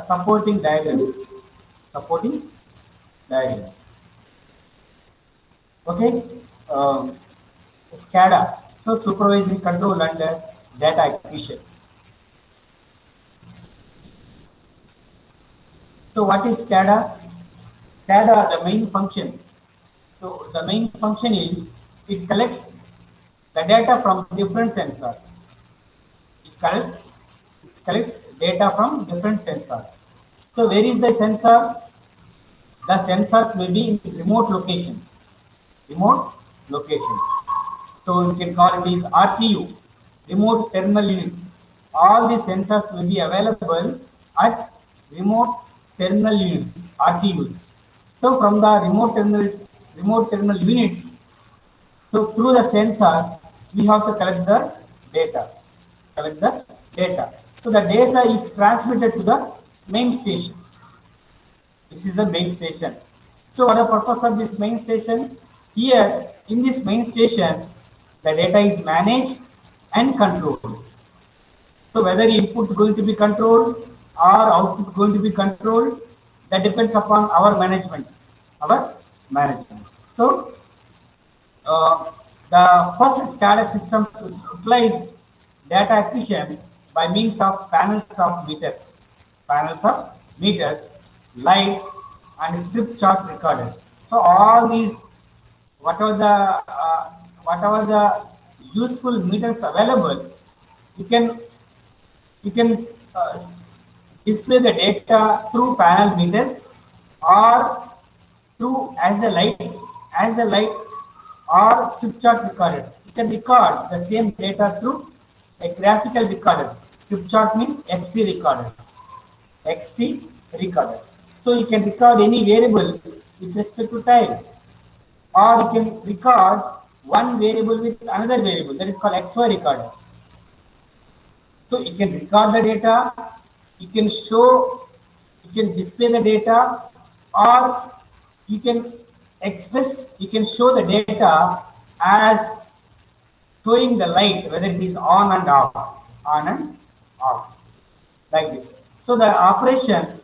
supporting diagrams. Supporting diagrams. Okay. Um, SCADA. So supervisory control and data acquisition. So what is SCADA? SCADA, the main function. So the main function is it collects the data from different sensors. It collects data from different sensors. So where is the sensors? The sensors may be in remote locations. Remote locations. So you can call it is RTU, remote terminal units. All the sensors will be available at remote terminal units, RTUs. So from the remote terminal units, so through the sensors, we have to collect the data. Collect the data. So the data is transmitted to the main station. This is the main station. So what the purpose of this main station? Here in this main station, the data is managed and controlled. So whether input is going to be controlled or output going to be controlled, that depends upon our management. Our management. So the first SCADA system utilize data acquisition by means of panels of meters, lights, and strip chart recorders. So all these, whatever the useful meters available, you can display the data through panel meters or through as a light or strip chart recorder. You can record the same data through a graphical recorder. Strip chart means XT recorder. XT recorder. So you can record any variable with respect to time, or you can record one variable with another variable. That is called XY recorder. So you can record the data, you can show, you can display the data, or you can you can show the data as showing the light, whether it is on and off, like this. So the operator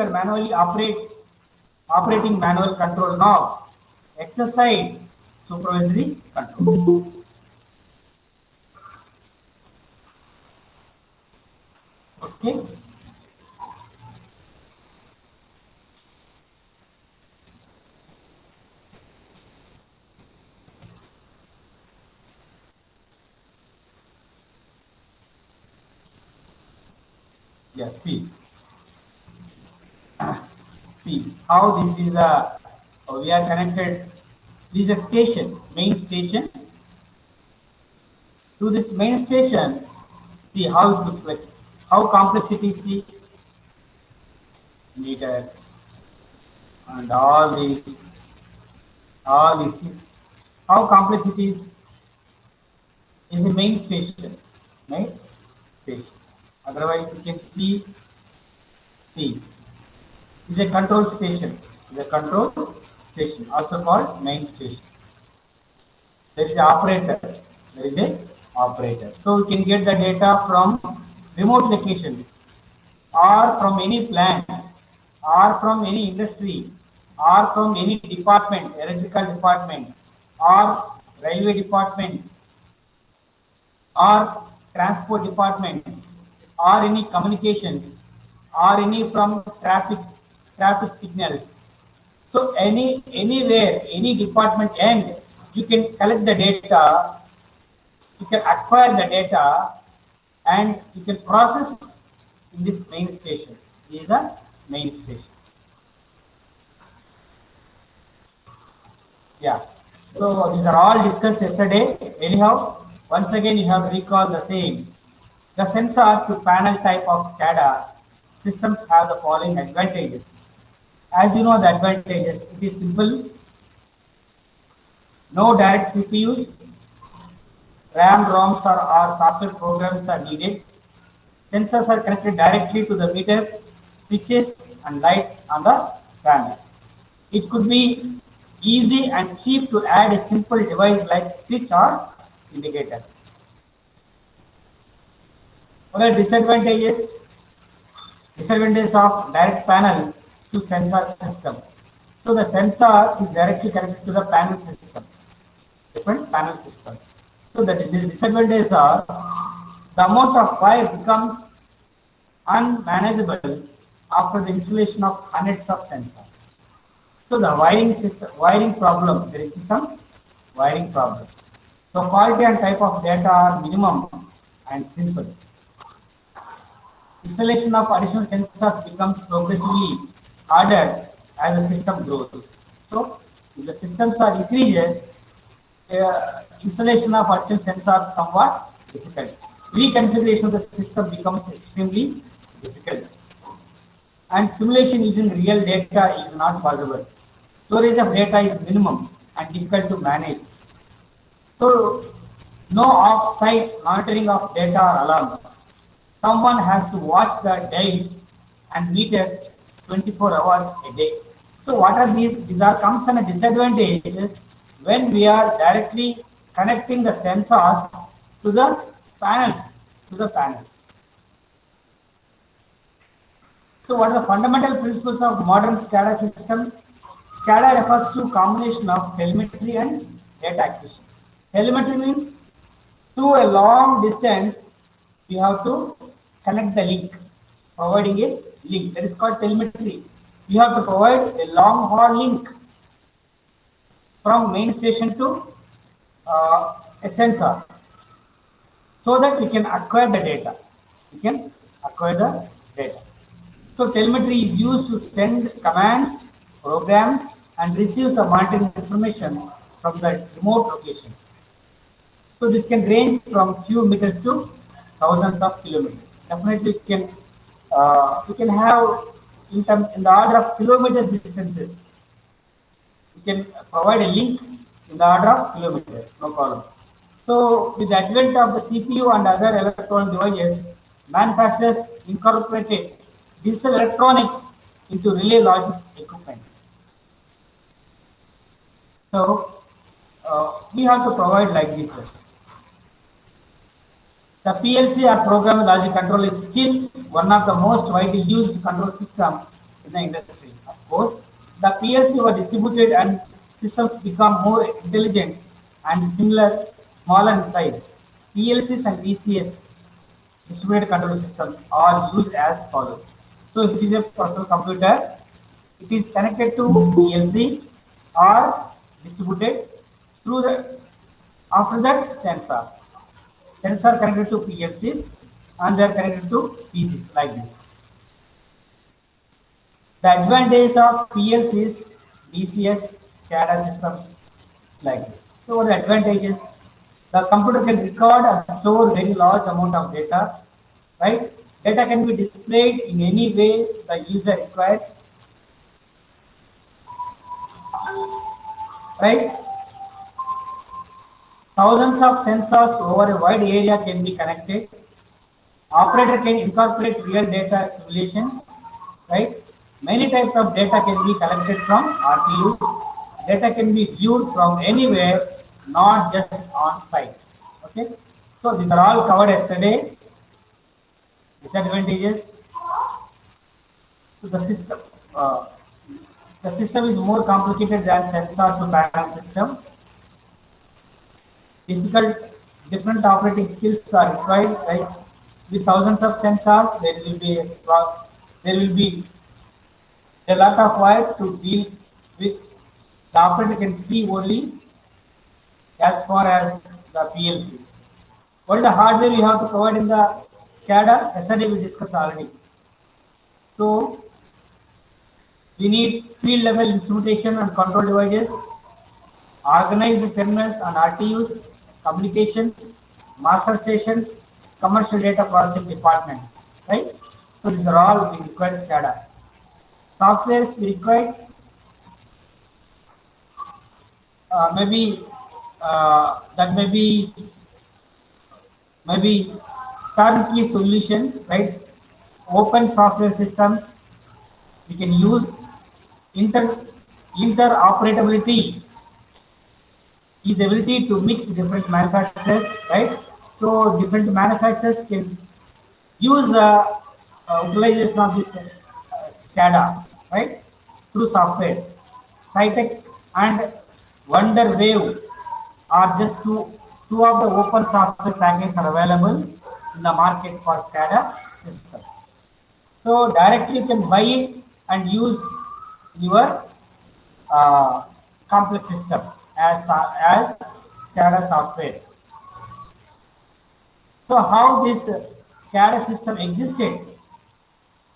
manually operating manual control knobs, exercise supervisory control. Okay. Yeah, see how this is we are connected. This is a station, main station. To this main station, see how it looks like, how complexity, see meters and all these things. How complexity is a main station, right? Station. Otherwise, you can see is a control station. Is a control station, also called main station. There is an operator. There is a operator. So we can get the data from remote locations, or from any plant, or from any industry, or from any department, electrical department, or railway department, or transport departments, or any communications, or any from traffic signals. So anywhere, any department end, you can collect the data, you can acquire the data, and you can process in this main station. This is the main station. Yeah. So these are all discussed yesterday. Anyhow, once again you have to recall the same. The sensor to panel type of SCADA systems have the following advantages. As you know the advantages, it is simple. No direct CPUs, RAM, ROMs or software programs are needed. Sensors are connected directly to the meters, switches and lights on the panel. It could be easy and cheap to add a simple device like switch or indicator. What are disadvantages? Disadvantages of direct panel to sensor system. So the sensor is directly connected to the panel system, different panel system. So the disadvantages are the amount of wire becomes unmanageable after the installation of hundreds of sensors. So the wiring system, wiring problem, there is some wiring problem. So quality and type of data are minimum and simple. Installation of additional sensors becomes progressively harder as the system grows. So if the systems are increases, installation of additional sensors somewhat difficult. Reconfiguration of the system becomes extremely difficult. And simulation using real data is not possible. Storage of data is minimum and difficult to manage. So, no off-site monitoring of data or alarms. Someone has to watch the dials and meters 24 hours a day. So, what are these? These are comes and disadvantages when we are directly connecting the sensors to the panels. To the panels. So, what are the fundamental principles of modern SCADA system? SCADA refers to combination of telemetry and data acquisition. Telemetry means to a long distance, you have to connect the link, providing a link. That is called telemetry. You have to provide a long haul link from main station to a sensor so that we can acquire the data. We can acquire the data. So telemetry is used to send commands, programs, and receive the monitoring information from the remote locations. So this can range from few meters to thousands of kilometers. Definitely, we can have in the order of kilometers distances. We can provide a link in the order of kilometers, no problem. So with the advent of the CPU and other electronic devices, manufacturers incorporated digital electronics into relay logic equipment. So we have to provide like this. The PLC or programmable logic control is still one of the most widely used control systems in the industry. Of course, the PLC were distributed and systems become more intelligent and similar, smaller in size. PLCs and DCS, distributed control systems, are used as follows. So, if it is a personal computer, it is connected to PLC or distributed through the after that sensor. Sensor connected to PLCs and they are connected to PCs like this. The advantage of PLCs, DCS, SCADA systems like this. So what are the advantages? The computer can record and store very large amount of data, right? Data can be displayed in any way the user requires, right? Thousands of sensors over a wide area can be connected. Operator can incorporate real data simulations, right? Many types of data can be collected from RTUs. Data can be viewed from anywhere, not just on site. Okay, so these are all covered yesterday. Disadvantages to the system. The system is more complicated than sensor to panel system. Different operating skills are required, right? With thousands of sensors, there will be a lot of wire to deal with. The operator can see only as far as the PLC. What is the hardware you have to provide in the SCADA? Yesterday we discussed already. So we need field level instrumentation and control devices, organized terminals and RTUs, communications, master stations, commercial data processing departments, right? So these are all we require SCADA. Softwares we require maybe that maybe turnkey solutions, right? Open software systems. We can use interoperability is the ability to mix different manufacturers, right? So different manufacturers can use the utilization of this SCADA, right, through software. Cytec and WonderWave are just two of the open software packages are available in the market for SCADA system. So directly you can buy it and use your complex system as SCADA software. So how this SCADA system existed?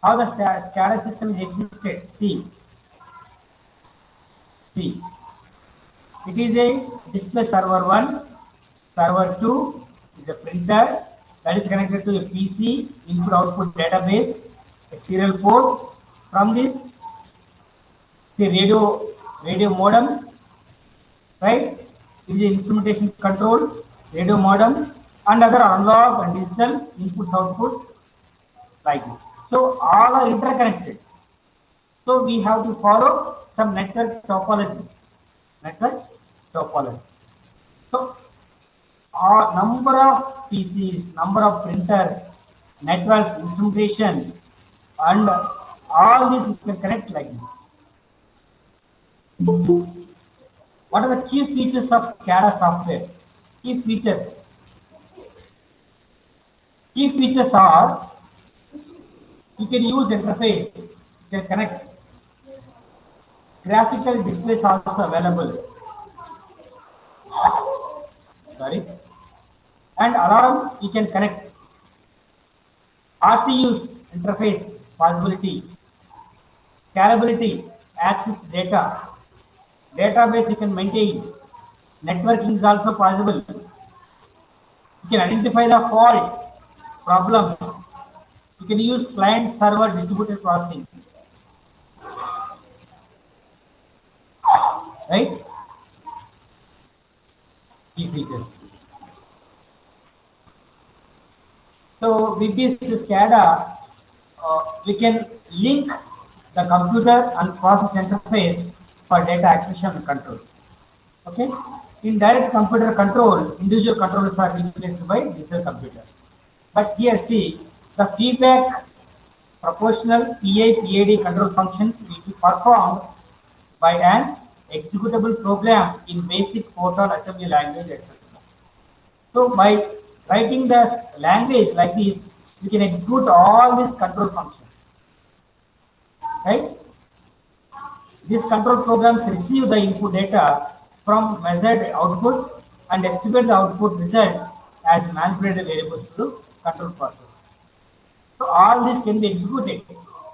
How the SCADA system existed? See, it is a display server 1, server 2 is a printer that is connected to a PC input output database, a serial port. From this, the radio modem, right? It is instrumentation control, radio modem, and other analog and digital inputs outputs like this. So all are interconnected. So we have to follow some network topology. Network topology. So our number of PCs, number of printers, networks, instrumentation, and all these you can connect like this. What are the key features of SCADA software? Key features. Key features are you can use interface, you can connect. Graphical displays are also available. Sorry. And alarms you can connect. RTUs interface possibility. Scalability, access data. Database you can maintain. Networking is also possible. You can identify the fault, problems. You can use client server distributed processing. Right? Key features. So with this SCADA, we can link the computer and process interface for data acquisition and control. Okay. In direct computer control, individual controllers are replaced by digital computer. But here see the feedback proportional PI/PID control functions will be performed by an executable program in basic Fortran assembly language, etc. So by writing the language like this, we can execute all these control functions. Right? These control programs receive the input data from measured output and estimate the output result as manipulated variables to control process. So all this can be executed.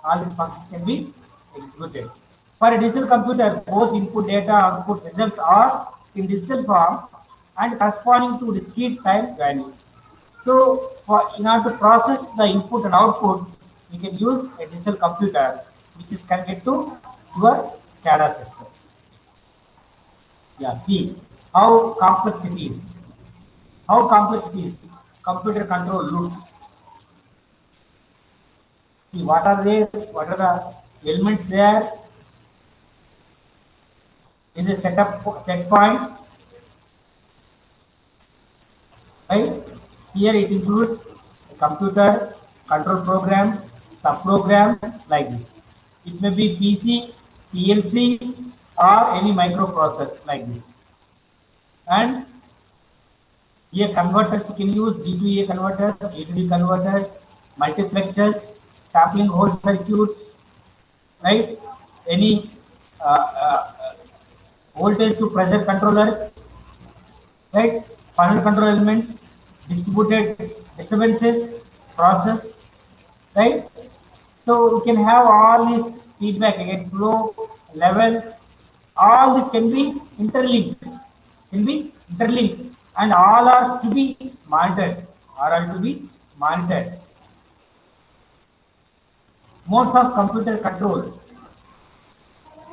All these functions can be executed. For a digital computer, both input data and output results are in digital form and corresponding to discrete time value. So in order to process the input and output, we can use a digital computer which is connected to your SCADA system. Yeah, see how complex it is. How complex it is. Computer control loops. See what are there? What are the elements there? Is a set point. Right? Here it includes a computer, control programs, subprograms like this. It may be PC, PLC, or any microprocessor like this. And here converters you can use D2A converters, A2D converters, multiplexers, sampling hold circuits, right? Any voltage to pressure controllers, right? Final control elements, distributed disturbances, process, right? So we can have all these feedback again, flow, level, all this can be interlinked, and all are to be monitored, Modes of computer control.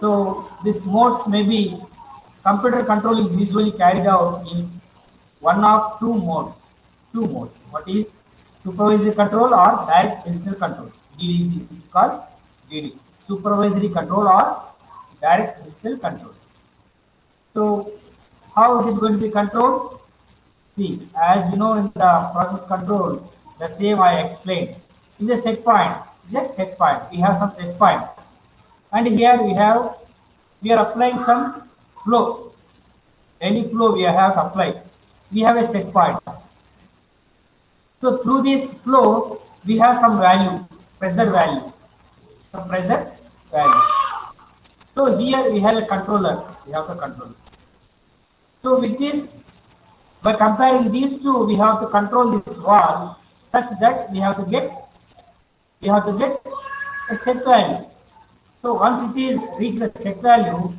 So these modes may be computer control is usually carried out in one of two modes. What is supervisory control or direct digital control? DDC is called DDC. Supervisory control or direct digital control. So how it is going to be controlled? See, as you know in the process control, the same I explained. is a set point. Just set point. We have some set point, and here we are applying some flow. Any flow we have applied. We have a set point. So through this flow, we have some value, pressure value, some pressure value. So here we have a controller. We have the controller. So with this, by comparing these two, we have to control this valve such that we have to get a set value. So once it is reached the set value,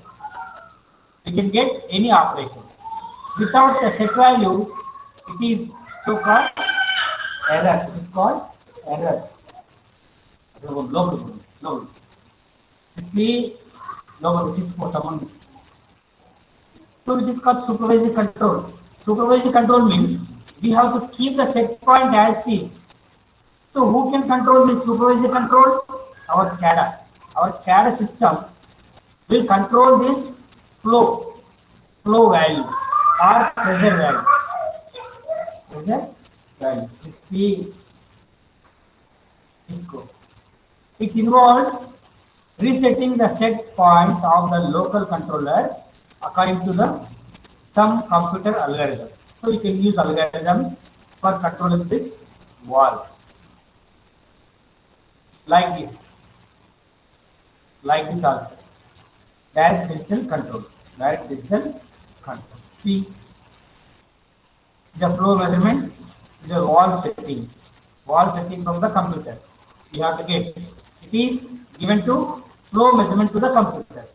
we can get any operation. Without the set value, it is so-called error. It is called error. Low. Simply lower, which is for someone. So it is called supervisory control. Supervisory control means we have to keep the set point as it is. So who can control this supervisory control? Our SCADA. Our SCADA system will control this flow value or pressure value. It involves resetting the set point of the local controller according to some computer algorithm. So you can use algorithm for controlling this valve. Like this also. Direct digital control. See, the flow measurement is a valve setting from the computer. You have to get. It is given to flow measurement to the computer.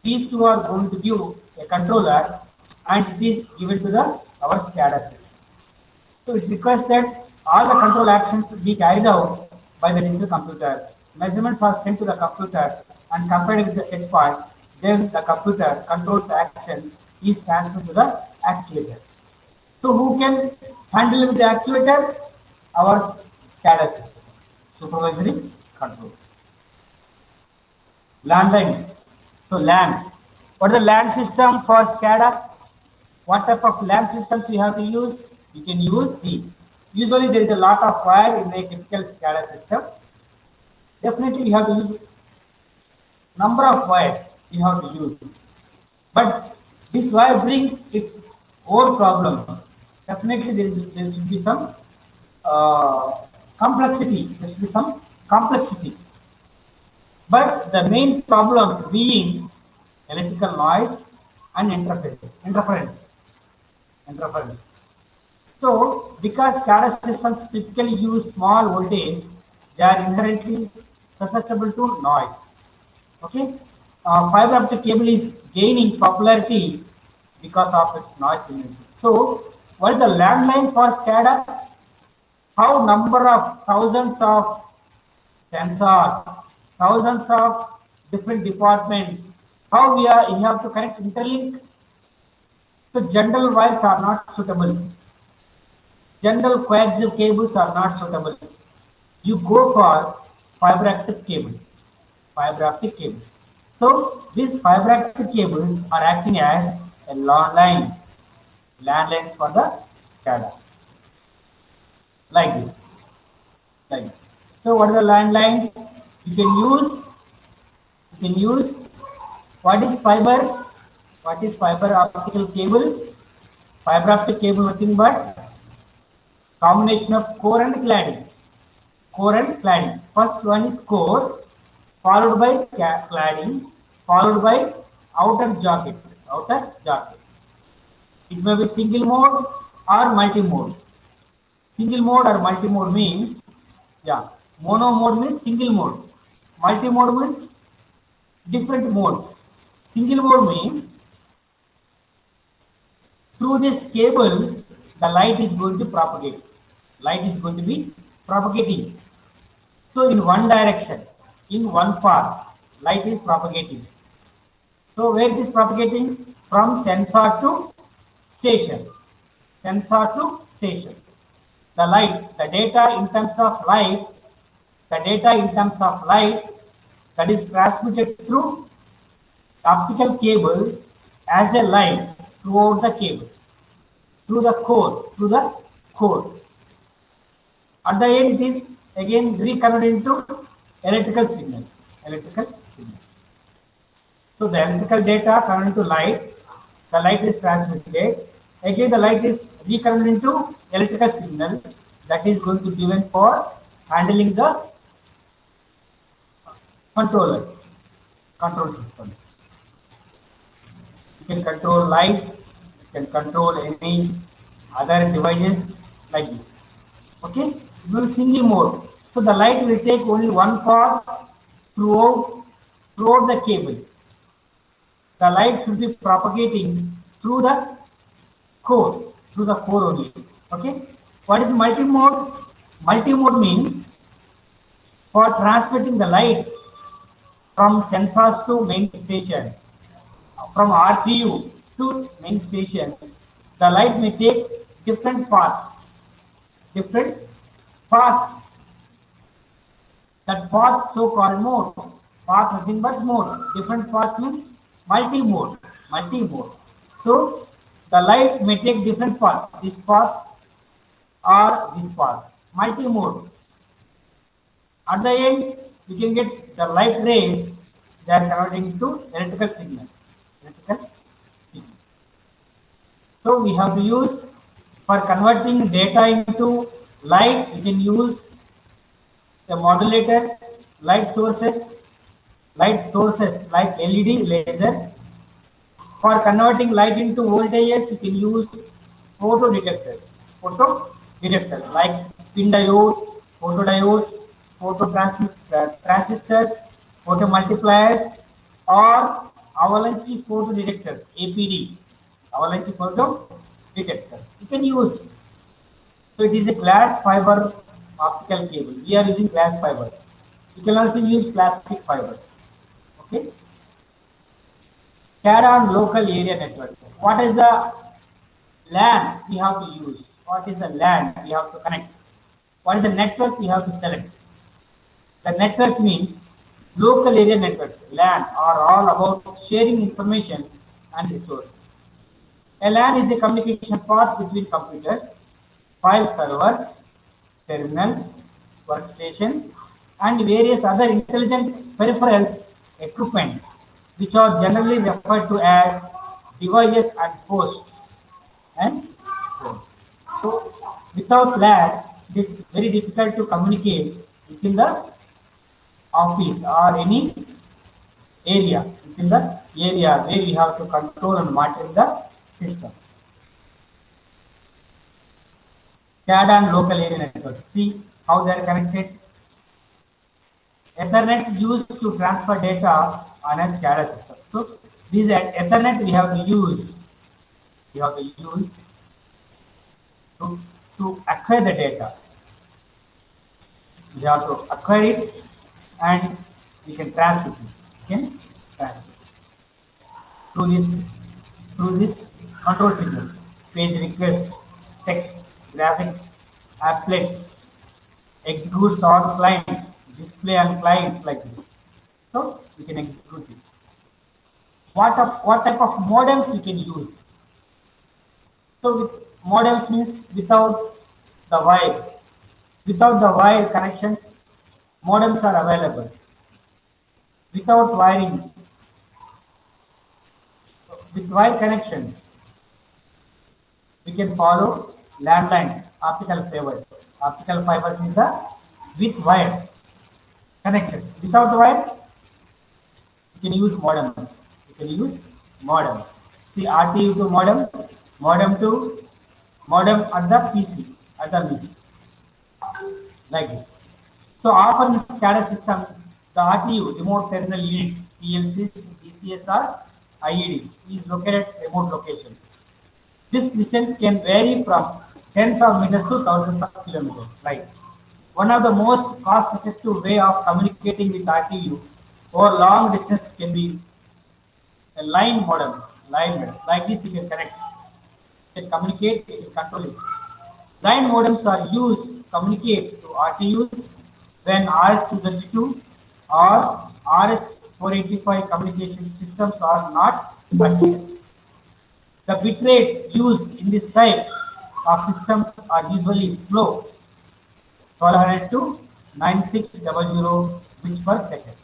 These two are going to give a controller, and it is given to our SCADA system. So it requires that all the control actions be carried out by the digital computer. Measurements are sent to the computer and compared with the set point. Then the computer controls the action is transferred to the actuator. So who can handle with the actuator? Our SCADA system, supervisory control. Landlines. So LAN. What is the LAN system for SCADA? What type of LAN systems you have to use? You can use C. Usually there is a lot of wire in a typical SCADA system. Definitely you have to use number of wires you have to use. But this wire brings its own problem. Definitely there should be some complexity. But the main problem being electrical noise and interference. So, because SCADA systems typically use small voltage, they are inherently susceptible to noise. Okay, fiber optic cable is gaining popularity because of its noise immunity. So, what is the landline for SCADA? How number of thousands of sensors, thousands of different departments, how you have to connect interlink. So general wires are not suitable. General coaxial cables are not suitable. You go for fiber optic cables. So these fiber optic cables are acting as a landlines for the SCADA. Like this. So what are the landlines? You can use what is fiber optical cable? Fiber optic cable nothing but combination of core and cladding. First one is core, followed by cladding, followed by outer jacket. It may be single mode or multi-mode. Single mode or multi-mode means, mono mode means single mode. Multi-mode means different modes. Single mode means through this cable, the light is going to propagate. Propagating. So in one direction, in one path, light is propagating. So where it is propagating? From sensor to station. The light, the data in terms of light, that is transmitted through optical cable as a light throughout the cable, through the core. At the end, it is again reconverted into electrical signal. Electrical signal. So the electrical data converted into light. The light is transmitted. Again, the light is reconverted into electrical signal that is going to be given for handling the controllers, control systems. You can control light, you can control any other devices like this. Okay, we will single mode. So the light will take only one path throughout the cable. The light should be propagating through the core only. Okay, what is multi-mode? Multi-mode means for transmitting the light from sensors to main station, from RTU to main station, the light may take different paths. Different paths. That path so called mode. Path nothing but mode. Different path means multi-mode. Multi-mode. So the light may take different paths. This path or this path. Multi-mode. At the end, you can get the light rays that are converting to electrical signal. Electrical signal. So we have to use for converting data into light. We can use the modulators, light sources like LED lasers. For converting light into voltages, you can use photodetectors. Photodetectors like pin diodes, photodiodes, transistors, photomultipliers, or avalanche photodetectors, APD, avalanche photodetectors. You can use. So it is a glass fiber optical cable. We are using glass fibers. You can also use plastic fibers. Okay. SCADA on local area network. What is the LAN we have to use? What is the LAN we have to connect? What is the network we have to select? The network means local area networks. LAN are all about sharing information and resources. A LAN is a communication path between computers, file servers, terminals, workstations, and various other intelligent peripherals equipments, which are generally referred to as devices and hosts. And so, without LAN, it is very difficult to communicate within the office or any area, within the area where we have to control and monitor the system. SCADA and local area networks. See how they are connected. Ethernet used to transfer data on a SCADA system. So this Ethernet we have to use. We have to use to acquire the data. We have to acquire it and we can transmit it. Okay? Transmit through this control signals, page request, text, graphics, applet, executes on client, display on client like this. So we can execute it. What type of modems we can use? So with modems means without the wires. Without the wire connections, modems are available. Without wiring, with wire connections, we can follow landlines, optical fibers. Optical fibers is a with wire connected. Without wire, you can use modems. You can use modems. See RTU to modem to modem at the PC, at the PC, like this. So often in SCADA systems, the RTU, remote terminal unit, PLCs, DCS or IEDs, is located at remote locations. This distance can vary from tens of meters to thousands of kilometers. Right. One of the most cost-effective way of communicating with RTU over long distance can be a line modem. Like this you can connect. You can communicate, you can control it. Line modems are used to communicate to RTUs when RS-232 or RS-485 communication systems are not connected. The bit rates used in this type of systems are usually slow, 1200 to 9600 bits per second.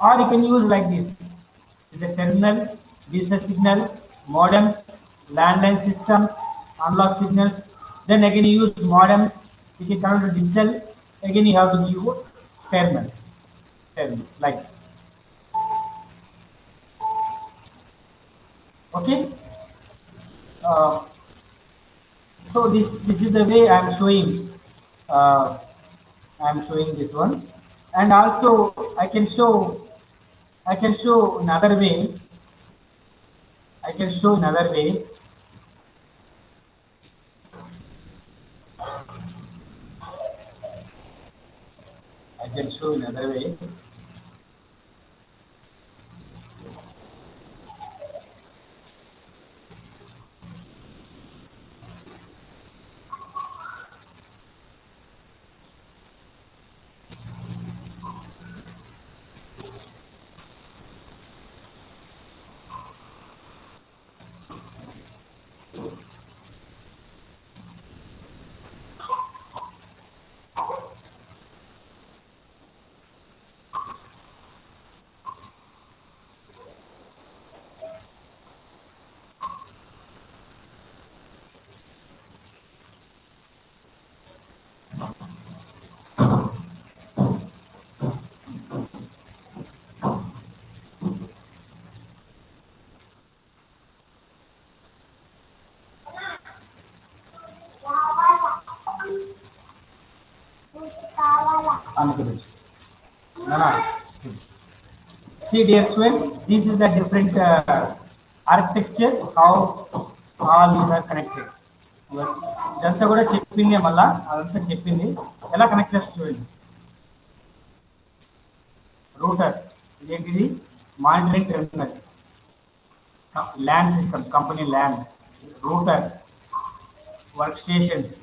Or you can use like this. Is a terminal, DC signal, modems, landline systems, analog signals. Then again you use modems. You can convert to digital. Again you have to use terminals. Terminals like this. Okay. Uh, so this is the way I am showing. I am showing this one, and also I can show another way. I can show another way. I can show another way. See, dear students, this is the different architecture how all these are connected. ఇదంతా కూడా చెప్పింది మళ్ళా అదంతా చెప్పింది ఎలా connect చేస్తుంది చూడండి. Router ఇదేంటిది monitoring terminal, LAN system company LAN, router, work stations,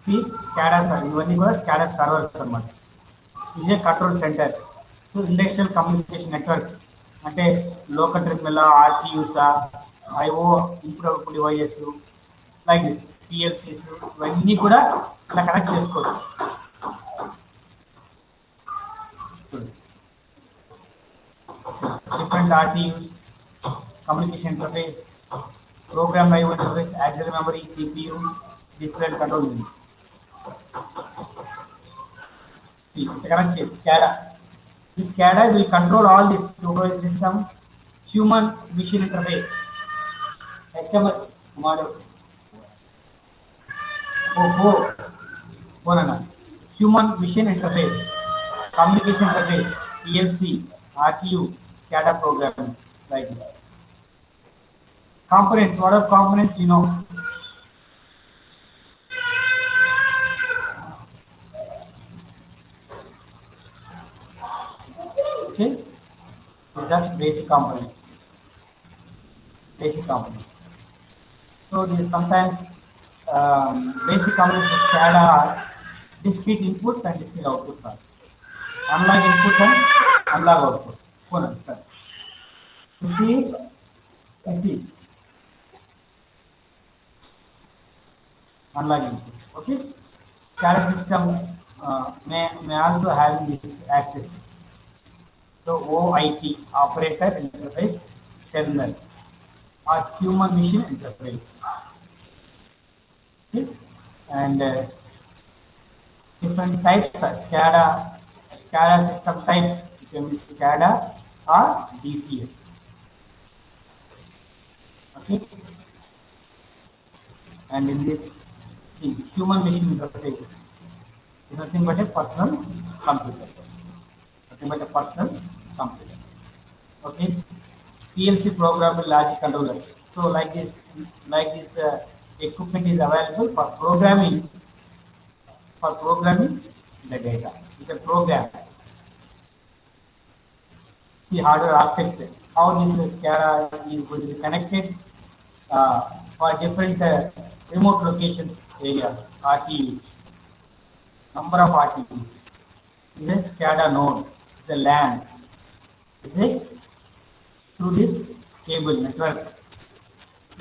C SCADA ఇవన్నీ కూడా స్కాడా సర్వర్స్ అన్నమాట. ఇది control centre. So industrial communication networks అంటే లోకల్ టెర్మినల్, ఆర్టీయూసా, IO input output devices like this, PLCs ఇవన్నీ కూడా ఇలా కనెక్ట్ చేసుకోవచ్చు. different RTUs, communication interface, program IO interface, auxiliary memory, CPU, display and control units. Connect SCADA. This SCADA will control all this supervised system, human machine interface. HMI model. Human machine interface, communication interface, PLC, RTU, SCADA programming, like that. Components, what are components, you know? Okay, these are basic components. Basic components. So these sometimes basic components of SCADA are discrete inputs and discrete outputs are. Analog input and analog output. You see, analog input. Okay, SCADA system may also have this access. So OIT, operator interface terminal, or human machine interface. Okay, and different types of SCADA system types. It can be SCADA or DCS. Okay, and in this, see, human machine interface is nothing but a personal computer. Nothing but a personal computer. Okay, PLC programmable logic controller. So like this equipment is available for programming the data. You can program. The hardware architecture, how this SCADA is going to be connected for different remote locations areas, RTUs, number of RTUs. Is a SCADA node, is a LAN, is a through this cable network.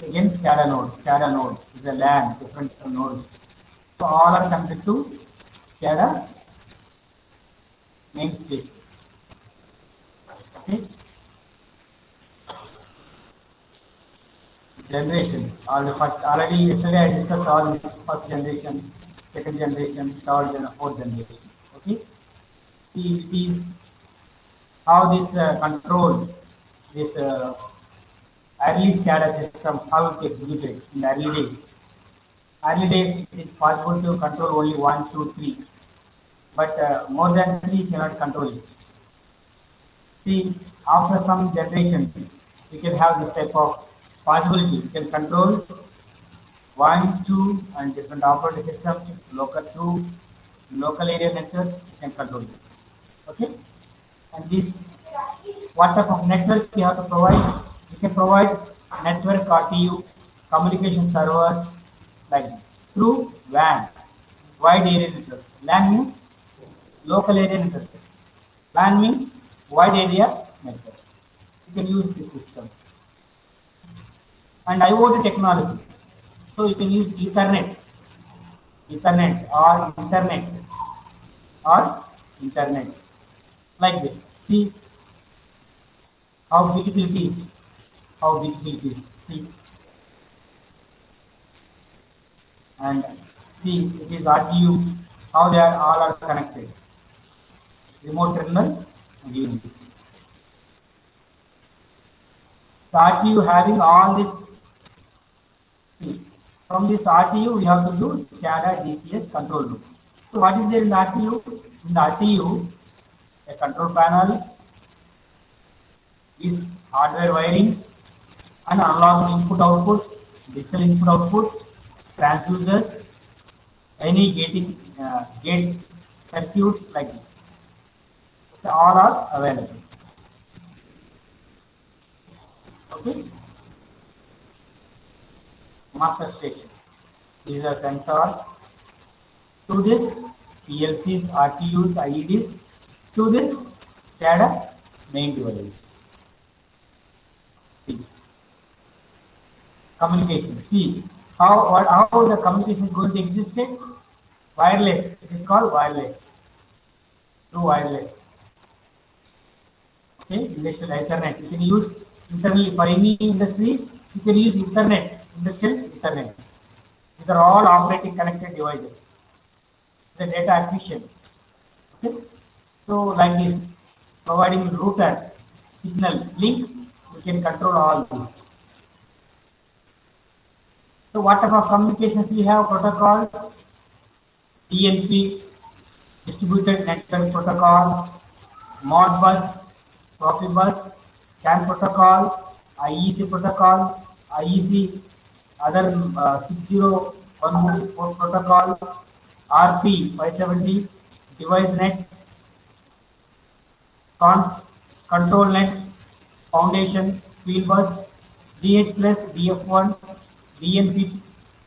Again SCADA node is a LAN, different nodes. So all are connected to SCADA main station. Okay. Generations. Already yesterday I discussed all this first generation, second generation, third and fourth generation. Okay. It is how this control, this early SCADA system, how it executed in the early days. Early days it is possible to control only 1, 2, 3, but more than 3 cannot control it. See, after some generations, we can have this type of possibility. We can control 1, 2, and different operating systems, local 2, local area networks, we can control it. Okay? And this, what type of network we have to provide? We can provide network RTU, communication servers, like this, through WAN, wide area networks. LAN means local area network. WAN means wide area network. You can use this system. And IoT technology. So you can use Ethernet, or Internet, like this. See how beautiful it is. How beautiful it is. See, and see it is RTU. How they are all are connected. Remote terminal and unit. The RTU having all this. See, from this RTU we have to do SCADA DCS control loop. So what is there in the RTU? In the RTU, a control panel is hardware wiring and analog input outputs, digital input outputs, transducers, any gate circuits like this. So all are available. Okay. Master station. These are sensors. To this PLCs, RTUs, IEDs. To this SCADA main device. See. Communication. See how the communication is going to exist. Wireless. It is called wireless. Through wireless. Okay, industrial Ethernet. You can use internally for any industry. You can use Ethernet, industrial Ethernet. These are all operating connected devices. The data acquisition. Okay, so like this, providing router, signal, link, we can control all these. So what type of communications we have? Protocols, DNP, distributed network protocol, Modbus, Profibus, CAN protocol, IEC protocol, IEC, other 6014 protocol, RP 570, device net, control net, foundation, Fieldbus, DH plus, DF1, DNP,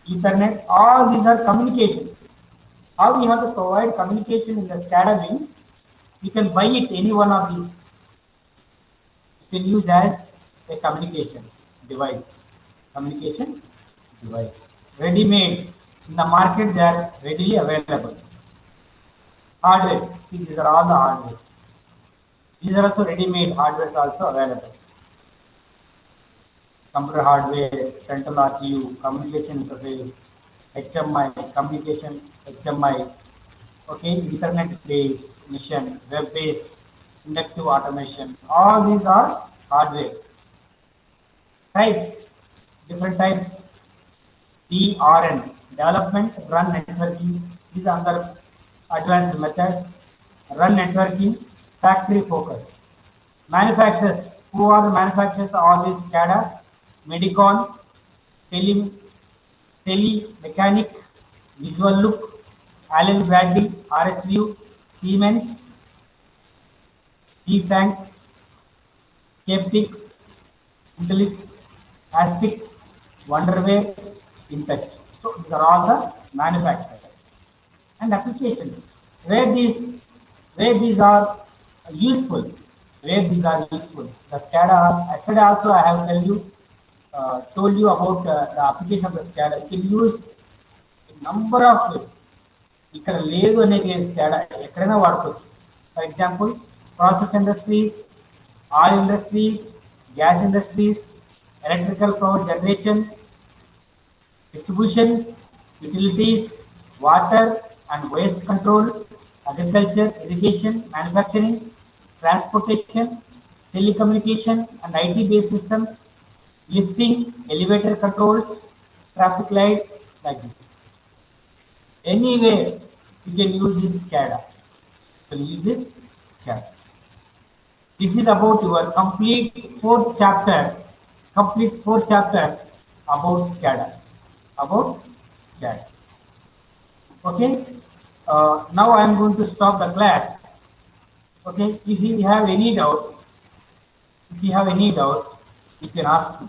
Ethernet, all these are communications. How we have to provide communication in the SCADA means you can buy it any one of these. You can use as a communication device. Communication device. Ready made. In the market they are readily available. Hardware. See, these are all the hardware. These are also ready made. Hardware is also available. Computer hardware, central RTU, communication interface, HMI, communication HMI, okay, internet based mission, web based, inductive automation, all these are hardware. Types, different types, DRN, development, run networking, these are another advanced method, run networking, factory focus. Manufacturers, who are the manufacturers of all these SCADA? Medicon, Telemechanic, Visual Look, Allen Bradley, RSView, Siemens, T-Frank, Captic, Intellect, Aspic, Wonderware, Intouch. So these are all the manufacturers and applications where these are useful. Where these are useful. The SCADA. Yesterday also I have told you about the application of the SCADA. You can use a number of ways. ఇక్కడ లేదు అనేది SCADA ఎక్కడైనా వాడుకోవచ్చు. For example process industries, oil industries, gas industries, electrical power generation, distribution, utilities, water and waste control, agriculture, irrigation, manufacturing, transportation, telecommunication and IT-based systems, lifting, elevator controls, traffic lights, like this. Anywhere you can use this SCADA. You can use this SCADA. This is about your complete fourth chapter about SCADA. Okay. Now I am going to stop the class. Okay. If you have any doubts, you can ask me.